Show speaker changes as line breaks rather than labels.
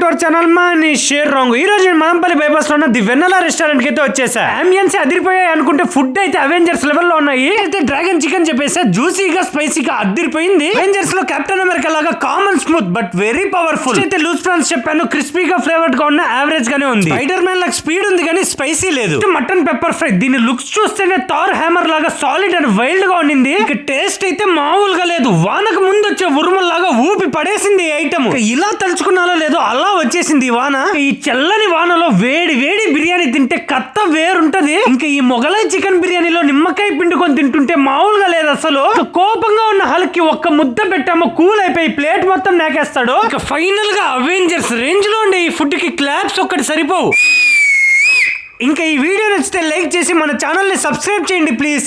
To our channel Manish wrong. ఈ రోజు Madanapalle bypass లో ఉన్న ది వెన్నెలా రెస్టారెంట్ కి అయితే వచ్చేసా. అంబియన్స్ అదిరిపోయాయి అనుకుంటే ఫుడ్ అయితే అవెంజర్స్ లెవెల్ లో ఉన్నాయి. అయితే డ్రాగన్ చికెన్ చెప్పేసా, జ్యూసీగా స్పైసీగా అదిరిపోయింది. అవెంజర్స్ లో కెప్టెన్ అమెరికా లాగా common smooth but very powerful. అయితే లూజ్ ప్రాన్స్ చెప్పాను, క్రిస్పీగా ఫ్లేవర్డ్ గా ఉన్న యావరేజ్ గానే ఉంది. స్పైడర్ మ్యాన్ లాగా స్పీడ్ ఉంది కానీ స్పైసీ లేదు. మటన్ పెప్పర్ ఫ్రై, దీని లుక్స్ చూస్తేనే థార్ హ్యామర్ లాగా సాలిడ్ అండ్ వైల్డ్ గా ఉండింది. ఇక టేస్ట్ అయితే మామూలుగా లేదు. వానకు ముందు వచ్చే ఉరుముల్లాగా ఊపి పడేసింది ఈ ఐటమ్. ఇలా తలుచుకున్నాలో లేదో అలా వచ్చేసింది ఈ వాన. ఈ చల్లని వానలో వేడి వేడి బిర్యానీ తింటే కత్త వేరుంటది. ఇంకా ఈ మొగలై చికెన్ బిర్యానీలో నిమ్మకాయ పిండుకొని తింటుంటే మామూలుగా లేదు అసలు. కోపంగా ఉన్న హల్కి ఒక్క ముద్ద పెట్టామో కూల్ అయిపోయి ప్లేట్ మొత్తం నాకేస్తాడు. ఇక ఫైనల్ గా అవెంజర్స్ రేంజ్ లో ఉండే ఈ ఫుడ్ కి క్లాప్స్ ఒక్కటి సరిపోవు. ఇంకా ఈ వీడియో నచ్చితే లైక్ చేసి మన ఛానల్ ని సబ్స్క్రైబ్ చేయండి ప్లీజ్.